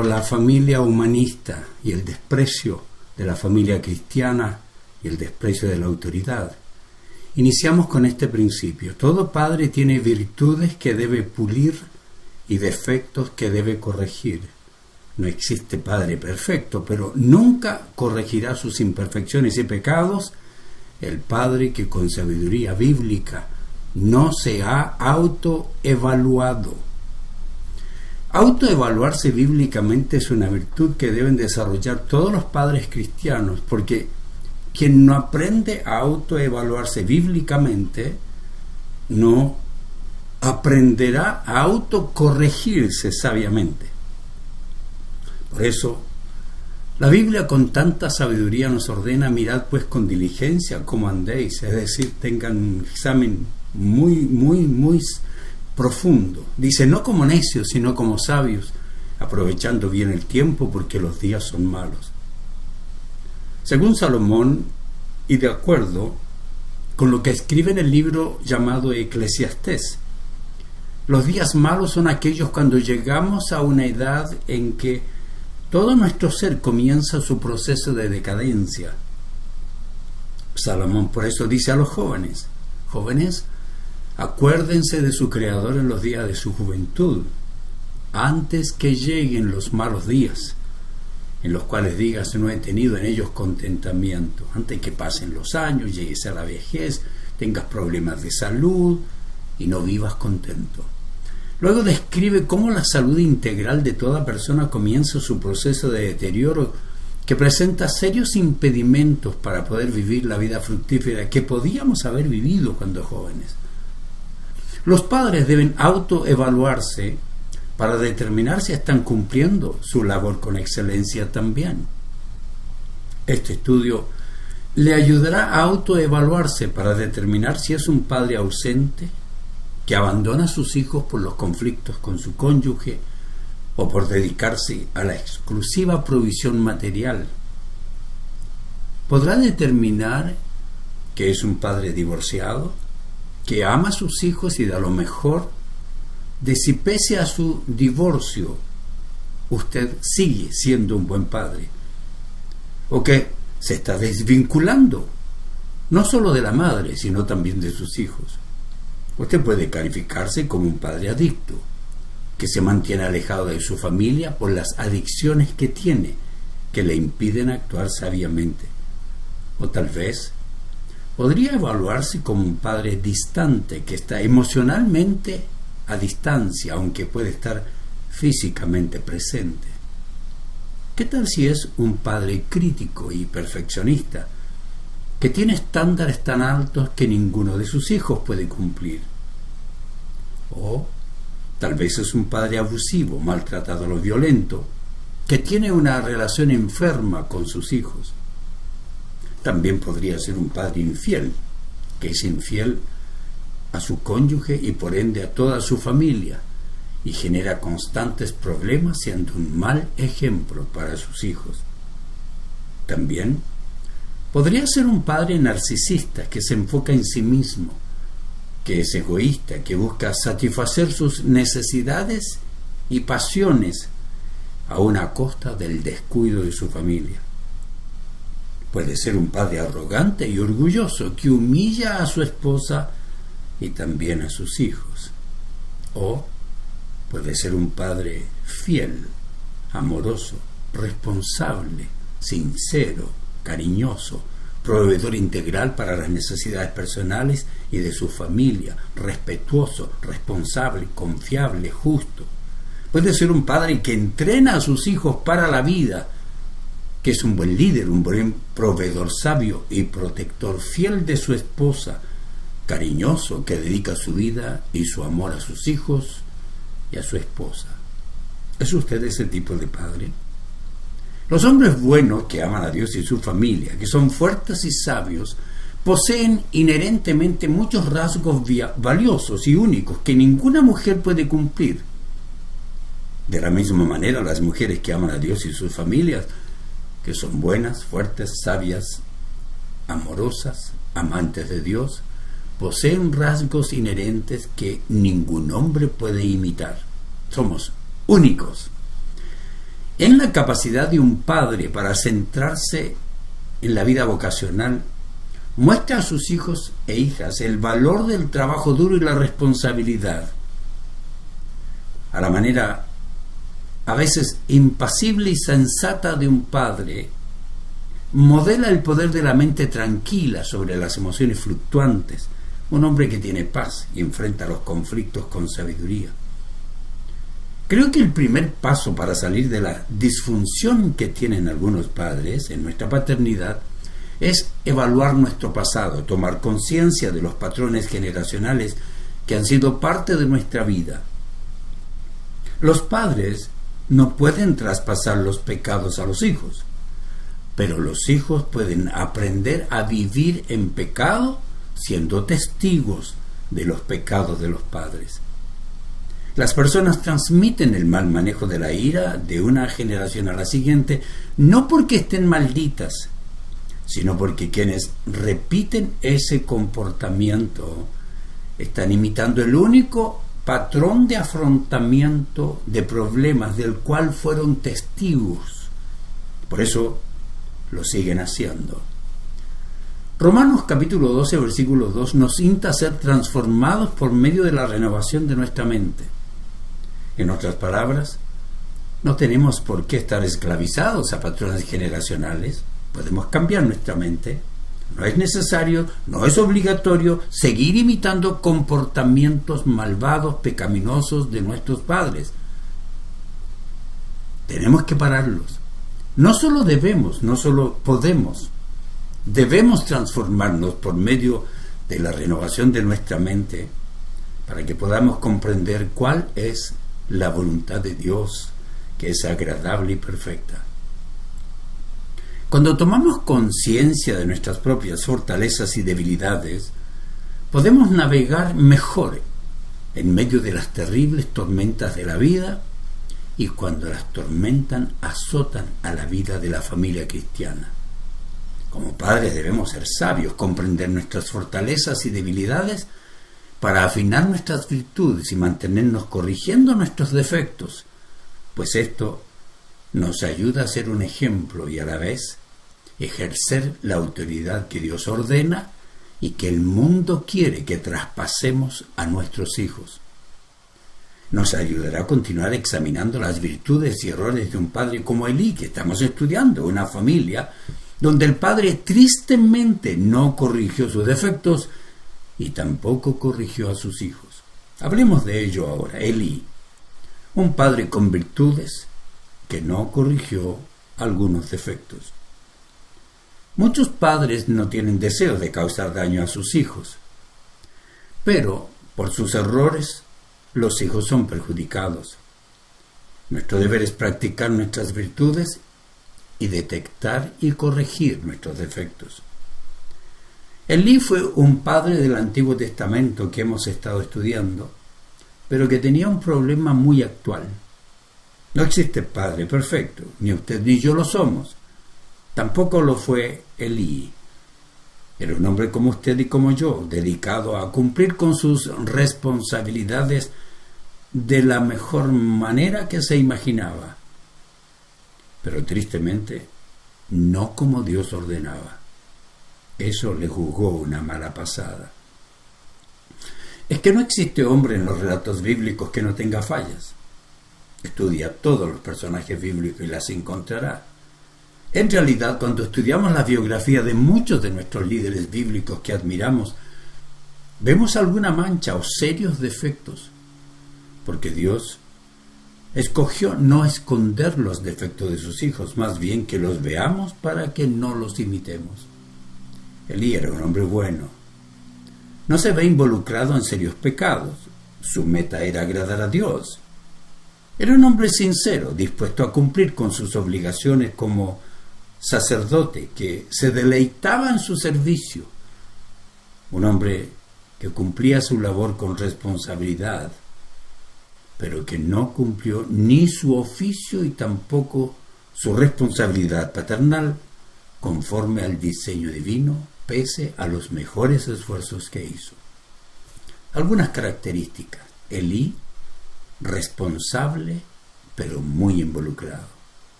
la familia humanista y el desprecio de la familia cristiana y el desprecio de la autoridad. Iniciamos con este principio: todo padre tiene virtudes que debe pulir y defectos que debe corregir. No existe padre perfecto, pero nunca corregirá sus imperfecciones y pecados el padre que con sabiduría bíblica no se ha autoevaluado. Autoevaluarse bíblicamente es una virtud que deben desarrollar todos los padres cristianos, porque quien no aprende a autoevaluarse bíblicamente no aprenderá a autocorregirse sabiamente. Por eso, la Biblia con tanta sabiduría nos ordena: mirad pues con diligencia cómo andéis, es decir, tengan un examen muy profundo. Dice: no como necios, sino como sabios, aprovechando bien el tiempo, porque los días son malos. Según Salomón, y de acuerdo con lo que escribe en el libro llamado Eclesiastés, los días malos son aquellos cuando llegamos a una edad en que todo nuestro ser comienza su proceso de decadencia. Salomón por eso dice a los jóvenes: jóvenes, acuérdense de su Creador en los días de su juventud, antes que lleguen los malos días, en los cuales digas: no he tenido en ellos contentamiento. Antes que pasen los años, llegues a la vejez, tengas problemas de salud y no vivas contento. Luego describe cómo la salud integral de toda persona comienza su proceso de deterioro, que presenta serios impedimentos para poder vivir la vida fructífera que podíamos haber vivido cuando jóvenes. Los padres deben autoevaluarse para determinar si están cumpliendo su labor con excelencia también. Este estudio le ayudará a autoevaluarse para determinar si es un padre ausente, que abandona a sus hijos por los conflictos con su cónyuge o por dedicarse a la exclusiva provisión material. Podrá determinar que es un padre divorciado, que ama a sus hijos y da lo mejor de si pese a su divorcio usted sigue siendo un buen padre, o que se está desvinculando no solo de la madre sino también de sus hijos. Usted puede calificarse como un padre adicto, que se mantiene alejado de su familia por las adicciones que tiene, que le impiden actuar sabiamente. O tal vez podría evaluarse como un padre distante, que está emocionalmente a distancia, aunque puede estar físicamente presente. ¿Qué tal si es un padre crítico y perfeccionista, que tiene estándares tan altos que ninguno de sus hijos puede cumplir? O tal vez es un padre abusivo, maltratado o violento, que tiene una relación enferma con sus hijos. También podría ser un padre infiel, que es infiel a su cónyuge y por ende a toda su familia, y genera constantes problemas, siendo un mal ejemplo para sus hijos. También podría ser un padre narcisista, que se enfoca en sí mismo, que es egoísta, que busca satisfacer sus necesidades y pasiones a una costa del descuido de su familia. Puede ser un padre arrogante y orgulloso, que humilla a su esposa y también a sus hijos. O puede ser un padre fiel, amoroso, responsable, sincero, cariñoso, proveedor integral para las necesidades personales y de su familia, respetuoso, responsable, confiable, justo. Puede ser un padre que entrena a sus hijos para la vida, que es un buen líder, un buen proveedor sabio y protector, fiel de su esposa, cariñoso, que dedica su vida y su amor a sus hijos y a su esposa. ¿Es usted ese tipo de padre? Los hombres buenos que aman a Dios y su familia, que son fuertes y sabios, poseen inherentemente muchos rasgos valiosos y únicos que ninguna mujer puede cumplir. De la misma manera, las mujeres que aman a Dios y sus familias, que son buenas, fuertes, sabias, amorosas, amantes de Dios, poseen rasgos inherentes que ningún hombre puede imitar. Somos únicos. en la capacidad de un padre para centrarse en la vida vocacional, muestra a sus hijos e hijas el valor del trabajo duro y la responsabilidad, a la manera a veces impasible y sensata de un padre. Modela el poder de la mente tranquila sobre las emociones fluctuantes, un hombre que tiene paz y enfrenta los conflictos con sabiduría. Creo que el primer paso para salir de la disfunción que tienen algunos padres en nuestra paternidad es evaluar nuestro pasado, tomar conciencia de los patrones generacionales que han sido parte de nuestra vida. Los padres no pueden traspasar los pecados a los hijos, pero los hijos pueden aprender a vivir en pecado siendo testigos de los pecados de los padres. Las personas transmiten el mal manejo de la ira de una generación a la siguiente, no porque estén malditas, sino porque quienes repiten ese comportamiento están imitando el único patrón de afrontamiento de problemas del cual fueron testigos. Por eso lo siguen haciendo. Romanos capítulo 12, versículo 2 nos insta a ser transformados por medio de la renovación de nuestra mente. En otras palabras, no tenemos por qué estar esclavizados a patrones generacionales. Podemos cambiar nuestra mente. No es necesario, no es obligatorio seguir imitando comportamientos malvados, pecaminosos de nuestros padres. Tenemos que pararlos. No solo debemos, no solo podemos, debemos transformarnos por medio de la renovación de nuestra mente para que podamos comprender cuál es la voluntad de Dios, que es agradable y perfecta. Cuando tomamos conciencia de nuestras propias fortalezas y debilidades, podemos navegar mejor en medio de las terribles tormentas de la vida y cuando las tormentas azotan a la vida de la familia cristiana. Como padres debemos ser sabios, comprender nuestras fortalezas y debilidades para afinar nuestras virtudes y mantenernos corrigiendo nuestros defectos, pues esto nos ayuda a ser un ejemplo y a la vez ejercer la autoridad que Dios ordena y que el mundo quiere que traspasemos a nuestros hijos. Nos ayudará a continuar examinando las virtudes y errores de un padre como Elí, que estamos estudiando, una familia donde el padre tristemente no corrigió sus defectos y tampoco corrigió a sus hijos. Hablemos de ello ahora. Elí, un padre con virtudes que no corrigió algunos defectos. Muchos padres no tienen deseo de causar daño a sus hijos, pero por sus errores los hijos son perjudicados. Nuestro deber es practicar nuestras virtudes y detectar y corregir nuestros defectos. Elí fue un padre del Antiguo Testamento que hemos estado estudiando, pero que tenía un problema muy actual. No existe padre perfecto, ni usted ni yo lo somos. Tampoco lo fue Elí. Era un hombre como usted y como yo, dedicado a cumplir con sus responsabilidades de la mejor manera que se imaginaba. Pero tristemente, no como Dios ordenaba. Eso le jugó una mala pasada. Es que no existe hombre en los relatos bíblicos que no tenga fallas. Estudia todos los personajes bíblicos y las encontrará. En realidad, cuando estudiamos la biografía de muchos de nuestros líderes bíblicos que admiramos, vemos alguna mancha o serios defectos, porque Dios escogió no esconder los defectos de sus hijos, más bien que los veamos para que no los imitemos. Elí era un hombre bueno. No se ve involucrado en serios pecados. Su meta era agradar a Dios. Era un hombre sincero, dispuesto a cumplir con sus obligaciones como sacerdote, que se deleitaba en su servicio. Un hombre que cumplía su labor con responsabilidad, pero que no cumplió ni su oficio y tampoco su responsabilidad paternal conforme al diseño divino, pese a los mejores esfuerzos que hizo. Algunas características. Elí, responsable, pero muy involucrado.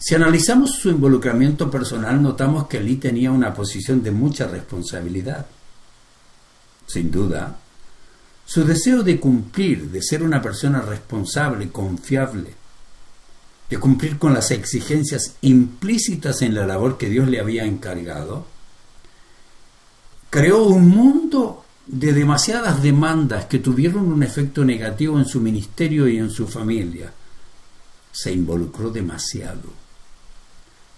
Si analizamos su involucramiento personal, notamos que Elí tenía una posición de mucha responsabilidad. Sin duda, su deseo de cumplir, de ser una persona responsable, confiable, de cumplir con las exigencias implícitas en la labor que Dios le había encargado, creó un mundo de demasiadas demandas que tuvieron un efecto negativo en su ministerio y en su familia. Se involucró demasiado.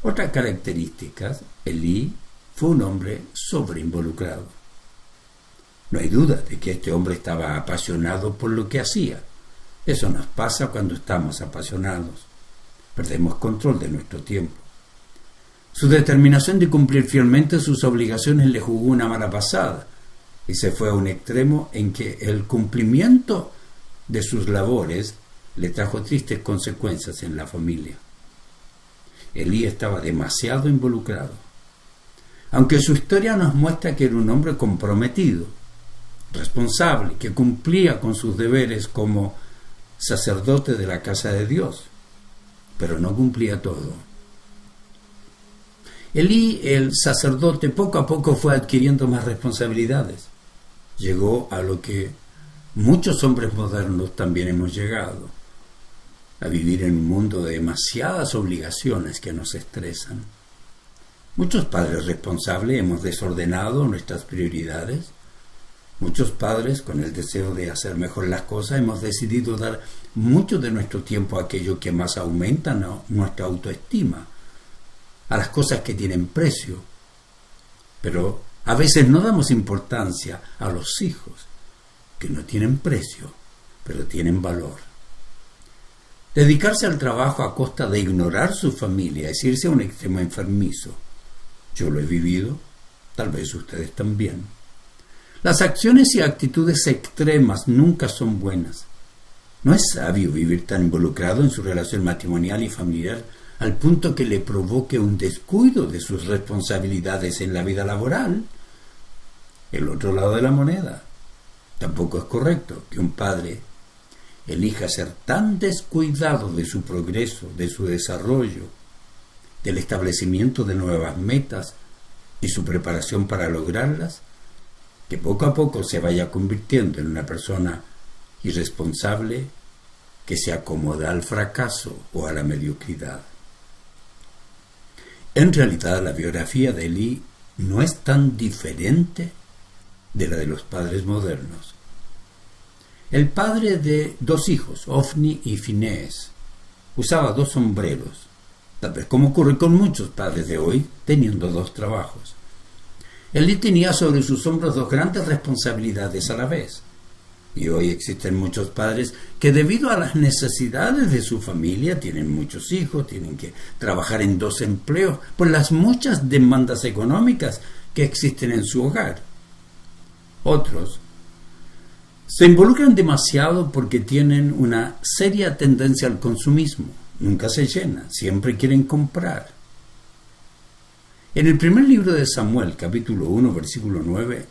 Otra característica, Elí fue un hombre sobreinvolucrado. No hay duda de que este hombre estaba apasionado por lo que hacía. Eso nos pasa cuando estamos apasionados. Perdemos control de nuestro tiempo. Su determinación de cumplir fielmente sus obligaciones le jugó una mala pasada y se fue a un extremo en que el cumplimiento de sus labores le trajo tristes consecuencias en la familia. Elí estaba demasiado involucrado. Aunque su historia nos muestra que era un hombre comprometido, responsable, que cumplía con sus deberes como sacerdote de la casa de Dios, pero no cumplía todo. Elí, el sacerdote, poco a poco fue adquiriendo más responsabilidades. Llegó a lo que muchos hombres modernos también hemos llegado, a vivir en un mundo de demasiadas obligaciones que nos estresan. Muchos padres responsables hemos desordenado nuestras prioridades. Muchos padres, con el deseo de hacer mejor las cosas, hemos decidido dar mucho de nuestro tiempo a aquello que más aumenta nuestra autoestima, a las cosas que tienen precio. Pero a veces no damos importancia a los hijos, que no tienen precio, pero tienen valor. Dedicarse al trabajo a costa de ignorar su familia es irse a un extremo enfermizo. Yo lo he vivido, tal vez ustedes también. Las acciones y actitudes extremas nunca son buenas. No es sabio vivir tan involucrado en su relación matrimonial y familiar al punto que le provoque un descuido de sus responsabilidades en la vida laboral. El otro lado de la moneda. Tampoco es correcto que un padre elija ser tan descuidado de su progreso, de su desarrollo, del establecimiento de nuevas metas y su preparación para lograrlas, que poco a poco se vaya convirtiendo en una persona irresponsable que se acomoda al fracaso o a la mediocridad. En realidad, la biografía de Elí no es tan diferente de la de los padres modernos. El padre de 2 hijos, Ofni y Finés, usaba 2 sombreros, tal vez como ocurre con muchos padres de hoy, teniendo 2 trabajos. Elí tenía sobre sus hombros 2 grandes responsabilidades a la vez. Y hoy existen muchos padres que, debido a las necesidades de su familia, tienen muchos hijos, tienen que trabajar en 2 empleos por las muchas demandas económicas que existen en su hogar. Otros se involucran demasiado porque tienen una seria tendencia al consumismo. Nunca se llenan, siempre quieren comprar. En el primer libro de Samuel, capítulo 1, versículo 9,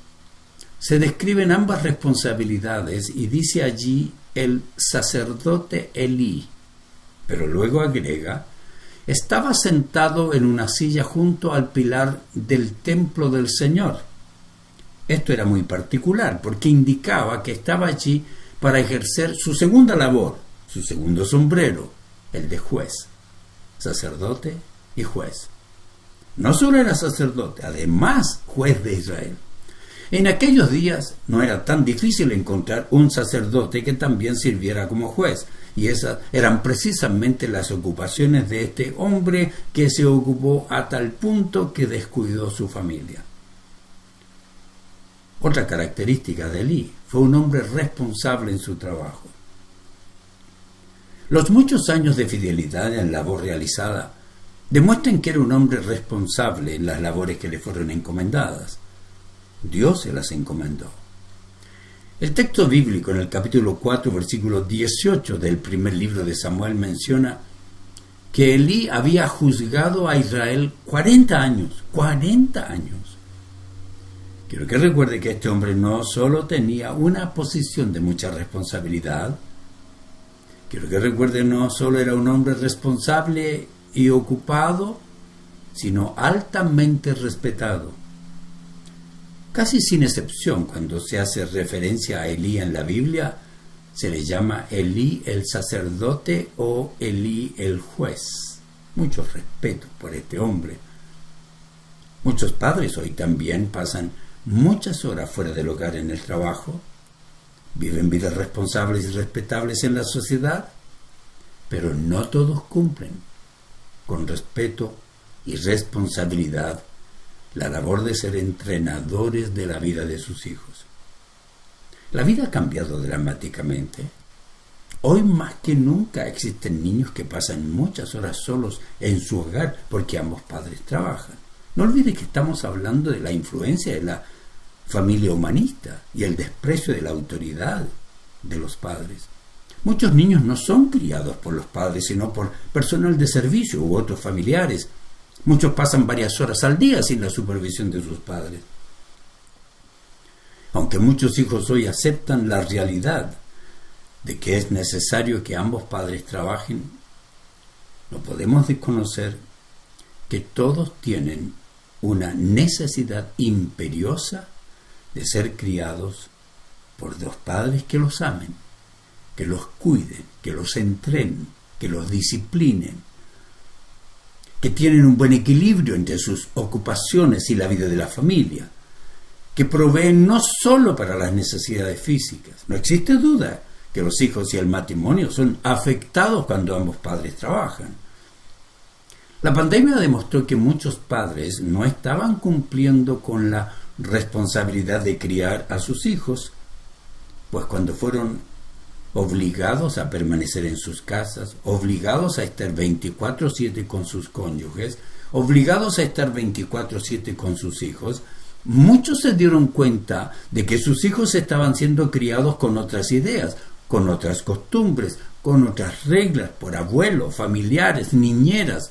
se describen ambas responsabilidades y dice allí el sacerdote Elí, pero luego agrega, estaba sentado en una silla junto al pilar del templo del Señor. Esto era muy particular porque indicaba que estaba allí para ejercer su segunda labor, su segundo sombrero, el de juez, sacerdote y juez. No solo era sacerdote, además juez de Israel. En aquellos días no era tan difícil encontrar un sacerdote que también sirviera como juez, y esas eran precisamente las ocupaciones de este hombre que se ocupó a tal punto que descuidó su familia. Otra característica de Elí fue un hombre responsable en su trabajo. Los muchos años de fidelidad en la labor realizada demuestran que era un hombre responsable en las labores que le fueron encomendadas. Dios se las encomendó. El texto bíblico en el capítulo 4, versículo 18 del primer libro de Samuel menciona que Elí había juzgado a Israel 40 años. 40 años. Quiero que recuerde que este hombre no solo tenía una posición de mucha responsabilidad, quiero que recuerde no solo era un hombre responsable y ocupado, sino altamente respetado. Casi sin excepción, cuando se hace referencia a Elí en la Biblia, se le llama Elí el sacerdote o Elí el juez. Mucho respeto por este hombre. Muchos padres hoy también pasan muchas horas fuera del hogar en el trabajo, viven vidas responsables y respetables en la sociedad, pero no todos cumplen con respeto y responsabilidad la labor de ser entrenadores de la vida de sus hijos. La vida ha cambiado dramáticamente. Hoy más que nunca existen niños que pasan muchas horas solos en su hogar porque ambos padres trabajan. No olvide que estamos hablando de la influencia de la familia humanista y el desprecio de la autoridad de los padres. Muchos niños no son criados por los padres, sino por personal de servicio u otros familiares. Muchos pasan varias horas al día sin la supervisión de sus padres. Aunque muchos hijos hoy aceptan la realidad de que es necesario que ambos padres trabajen, no podemos desconocer que todos tienen una necesidad imperiosa de ser criados por dos padres que los amen, que los cuiden, que los entrenen, que los disciplinen, que tienen un buen equilibrio entre sus ocupaciones y la vida de la familia, que proveen no solo para las necesidades físicas. No existe duda que los hijos y el matrimonio son afectados cuando ambos padres trabajan. La pandemia demostró que muchos padres no estaban cumpliendo con la responsabilidad de criar a sus hijos, pues cuando fueron obligados a permanecer en sus casas, obligados a estar 24/7 con sus cónyuges, obligados a estar 24/7 con sus hijos, muchos se dieron cuenta de que sus hijos estaban siendo criados con otras ideas, con otras costumbres, con otras reglas, por abuelos, familiares, niñeras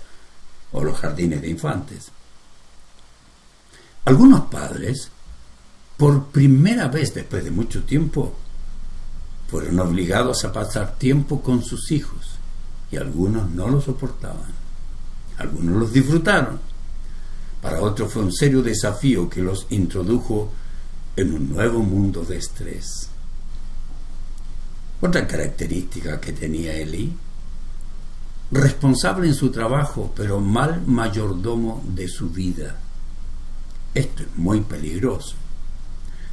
o los jardines de infantes. Algunos padres, por primera vez después de mucho tiempo, fueron obligados a pasar tiempo con sus hijos y algunos no lo soportaban. Algunos los disfrutaron. Para otros fue un serio desafío que los introdujo en un nuevo mundo de estrés. Otra característica que tenía Elí: responsable en su trabajo, pero mal mayordomo de su vida. Esto es muy peligroso,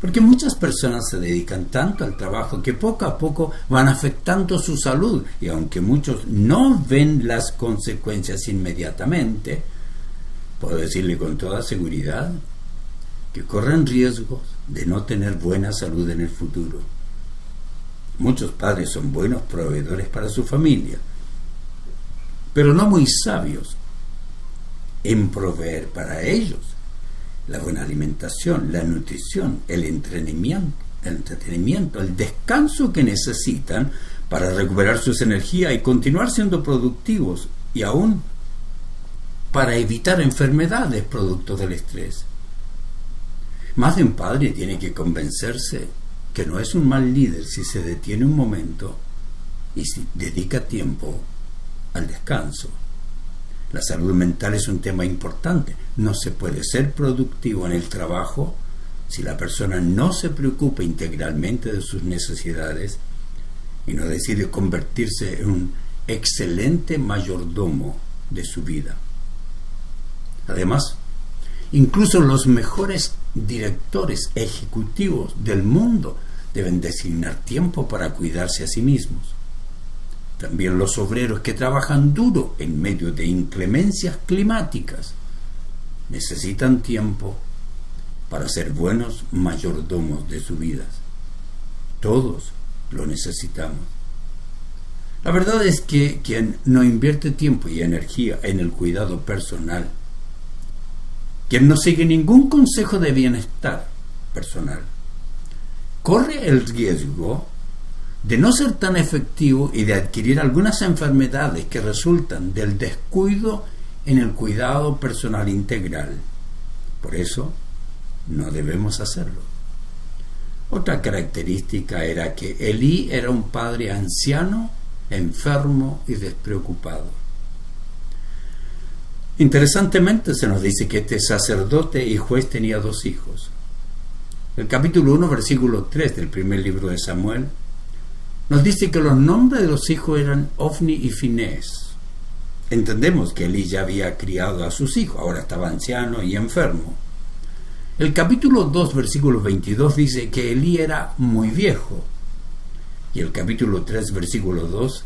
porque muchas personas se dedican tanto al trabajo que poco a poco van afectando su salud, y aunque muchos no ven las consecuencias inmediatamente, puedo decirle con toda seguridad que corren riesgos de no tener buena salud en el futuro. Muchos padres son buenos proveedores para su familia, pero no muy sabios en proveer para ellos la buena alimentación, la nutrición, el entretenimiento, el descanso que necesitan para recuperar sus energías y continuar siendo productivos, y aún para evitar enfermedades producto del estrés. Más de un padre tiene que convencerse que no es un mal líder si se detiene un momento y si dedica tiempo al descanso. La salud mental es un tema importante. No se puede ser productivo en el trabajo si la persona no se preocupa integralmente de sus necesidades y no decide convertirse en un excelente mayordomo de su vida. Además, incluso los mejores directores ejecutivos del mundo deben designar tiempo para cuidarse a sí mismos. También los obreros que trabajan duro en medio de inclemencias climáticas necesitan tiempo para ser buenos mayordomos de sus vidas. Todos lo necesitamos. La verdad es que quien no invierte tiempo y energía en el cuidado personal, quien no sigue ningún consejo de bienestar personal, corre el riesgo de no ser tan efectivo y de adquirir algunas enfermedades que resultan del descuido en el cuidado personal integral. Por eso, no debemos hacerlo. Otra característica era que Elí era un padre anciano, enfermo y despreocupado. Interesantemente se nos dice que este sacerdote y juez tenía 2 hijos. El capítulo 1, versículo 3 del primer libro de Samuel nos dice que los nombres de los hijos eran Ofni y Finés. Entendemos que Elí ya había criado a sus hijos, ahora estaba anciano y enfermo. El capítulo 2, versículo 22 dice que Elí era muy viejo. Y el capítulo 3, versículo 2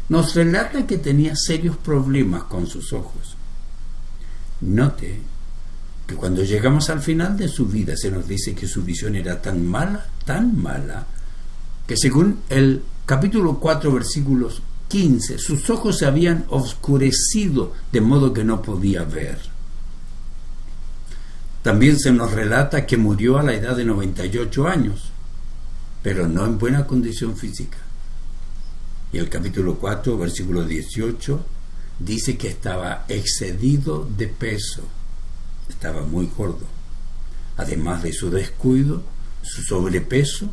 nos relata que tenía serios problemas con sus ojos. Note que cuando llegamos al final de su vida se nos dice que su visión era tan mala, que según el capítulo 4, versículos 15, sus ojos se habían oscurecido de modo que no podía ver. También se nos relata que murió a la edad de 98 años, pero no en buena condición física. Y el capítulo 4, versículo 18, dice que estaba excedido de peso, estaba muy gordo. Además de su descuido, su sobrepeso,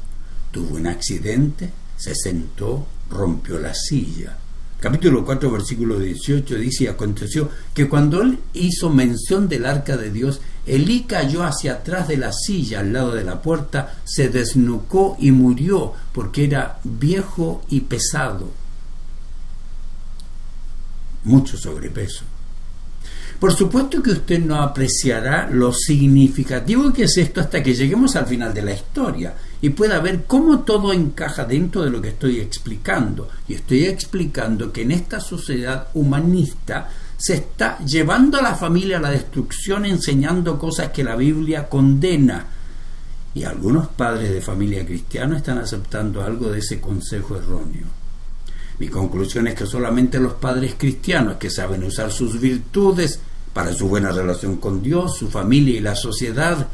tuvo un accidente, se sentó, rompió la silla. Capítulo 4, versículo 18 dice: y aconteció que cuando él hizo mención del arca de Dios, Elí cayó hacia atrás de la silla al lado de la puerta, se desnucó y murió, porque era viejo y pesado. Mucho sobrepeso. Por supuesto que usted no apreciará lo significativo que es esto hasta que lleguemos al final de la historia y pueda ver cómo todo encaja dentro de lo que estoy explicando. Y estoy explicando que en esta sociedad humanista se está llevando a la familia a la destrucción, enseñando cosas que la Biblia condena. Y algunos padres de familia cristianos están aceptando algo de ese consejo erróneo. Mi conclusión es que solamente los padres cristianos que saben usar sus virtudes para su buena relación con Dios, su familia y la sociedad,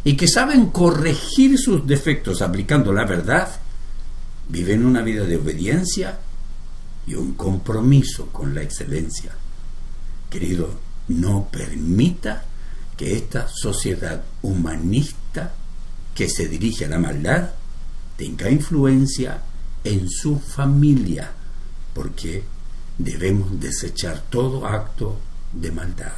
y que saben corregir sus defectos aplicando la verdad, viven una vida de obediencia y un compromiso con la excelencia. Querido, no permita que esta sociedad humanista que se dirige a la maldad tenga influencia en su familia, porque debemos desechar todo acto de maldad.